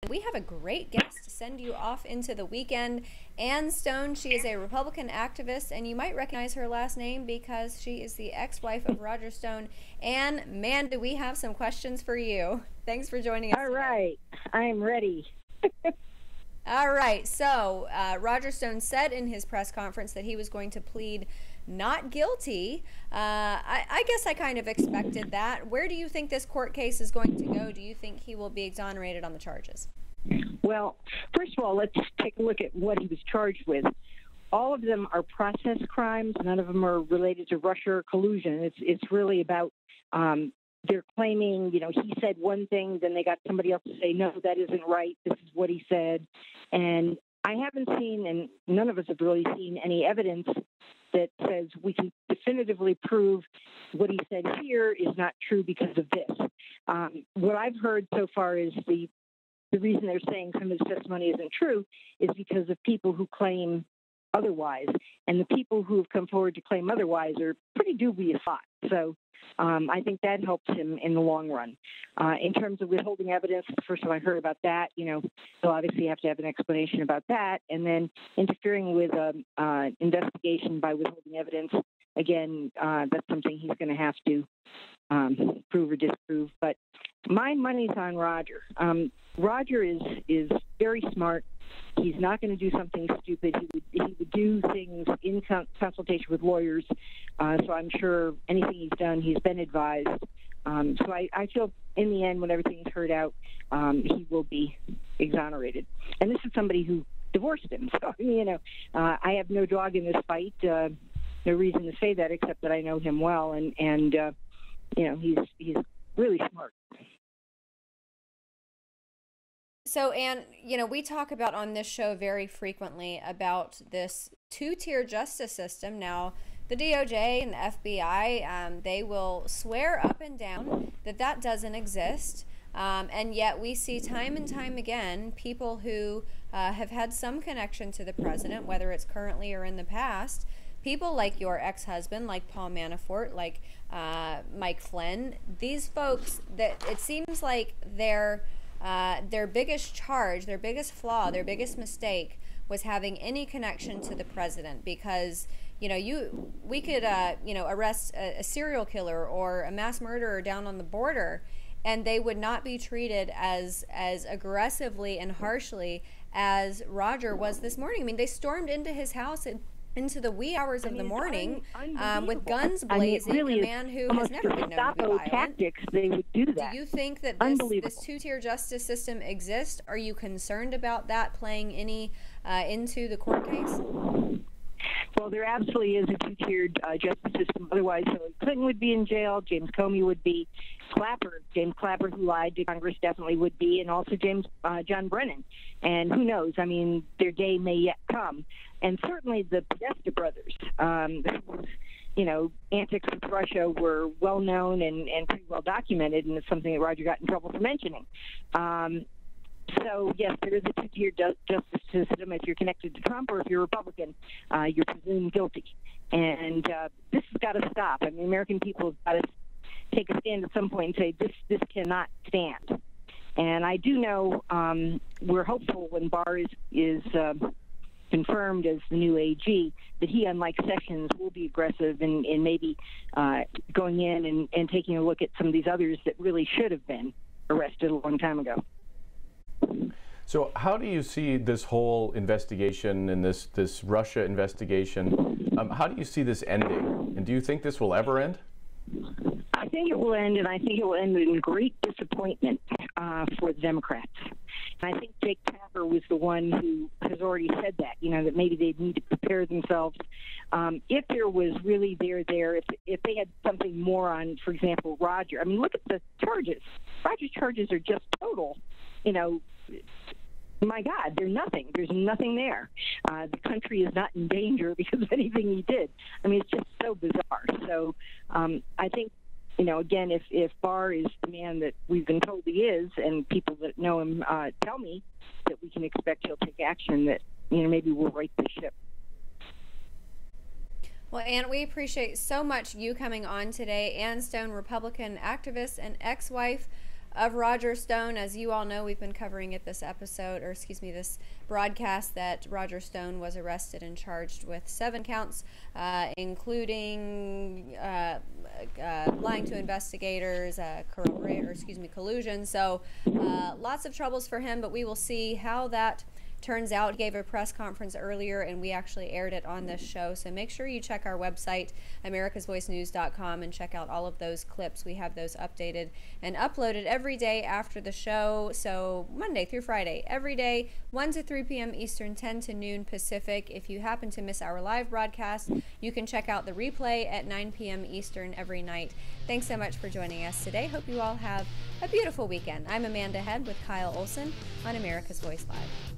We have a great guest to send you off into the weekend. Ann Stone, she is a Republican activist, and you might recognize her last name because she is the ex-wife of Roger Stone. Ann, man, do we have some questions for you. Thanks for joining us All right, I'm ready. All right, so Roger Stone said in his press conference that he was going to plead not guilty. I guess I kind of expected that. Where do you think this court case is going to go? Do you think he will be exonerated on the charges? Well, first of all, let's take a look at what he was charged with. All of them are process crimes. None of them are related to Russia or collusion. It's really about they're claiming, he said one thing, then they got somebody else to say, no, that isn't right. This is what he said. And I haven't seen, and none of us have really seen any evidence that says we can definitively prove what he said here is not true because of this. What I've heard so far is the reason they're saying some of his testimony isn't true is because of people who claim otherwise. And the people who have come forward to claim otherwise are pretty dubious lot. So I think that helps him in the long run. In terms of withholding evidence, the first time I heard about that, they'll obviously have to have an explanation about that. And then interfering with an investigation by withholding evidence, again, that's something he's going to have to prove or disprove. But my money's on Roger. Roger is very smart. He's not going to do something stupid. He would do things in consultation with lawyers. So I'm sure anything he's done, he's been advised. So I feel in the end, when everything's heard out, he will be exonerated. And this is somebody who divorced him. So, I have no dog in this fight. No reason to say that except that I know him well. And he's really smart. So, Ann, we talk about on this show very frequently about this two-tier justice system. Now, the DOJ and the FBI, they will swear up and down that doesn't exist. And yet we see time and time again people who have had some connection to the president, whether it's currently or in the past, people like your ex-husband, like Paul Manafort, like Mike Flynn, these folks that it seems like their biggest charge, their biggest flaw, their biggest mistake was having any connection to the president, because we could arrest a serial killer or a mass murderer down on the border, and they would not be treated as aggressively and harshly as Roger was this morning. I mean, they stormed into his house into the wee hours of the morning with guns blazing. Really, a man who has never been known to be violent. Tactics, they would do that. Do you think that this two-tier justice system exists? Are you concerned about that playing any into the court case? Well, there absolutely is a two-tiered justice system. Otherwise, Hillary Clinton would be in jail. James Comey would be. James Clapper, who lied to Congress, definitely would be, and also John Brennan. And who knows? I mean, their day may yet come. And certainly the Podesta brothers, whose antics with Russia were well known and pretty well documented, and it's something that Roger got in trouble for mentioning. So, yes, there is a two-tier justice system. If you're connected to Trump or if you're Republican, you're presumed guilty. And this has got to stop. I mean, American people have got to take a stand at some point and say, this cannot stand. And I do know we're hopeful when Barr is confirmed as the new AG, that he, unlike Sessions, will be aggressive and maybe going in and taking a look at some of these others that really should have been arrested a long time ago. So how do you see this whole investigation and this Russia investigation, how do you see this ending? And do you think this will ever end? I think it will end, and I think it will end in great disappointment for the Democrats. And I think Jake Tapper was the one who has already said that, that maybe they need to prepare themselves. If there was really if they had something more on, for example, Roger. I mean, look at the charges. Roger's charges are just total, my God, they're nothing. There's nothing there. The country is not in danger because of anything he did. I mean, it's just so bizarre. So I think, again, if Barr is the man that we've been told he is, and people that know him tell me that we can expect he'll take action, that, maybe we'll right the ship. Well, Ann, we appreciate so much you coming on today. Ann Stone, Republican activist and ex-wife of Roger Stone. As you all know, we've been covering it this episode, or excuse me, this broadcast, that Roger Stone was arrested and charged with 7 counts, including lying to investigators, collusion. So lots of troubles for him, but we will see how that turns out. He gave a press conference earlier, and we actually aired it on this show. So make sure you check our website, americasvoicenews.com, and check out all of those clips. We have those updated and uploaded every day after the show. So Monday through Friday, every day, 1 to 3 p.m. Eastern, 10 to noon Pacific. If you happen to miss our live broadcast, you can check out the replay at 9 p.m. Eastern every night. Thanks so much for joining us today. Hope you all have a beautiful weekend. I'm Amanda Head with Kyle Olson on America's Voice Live.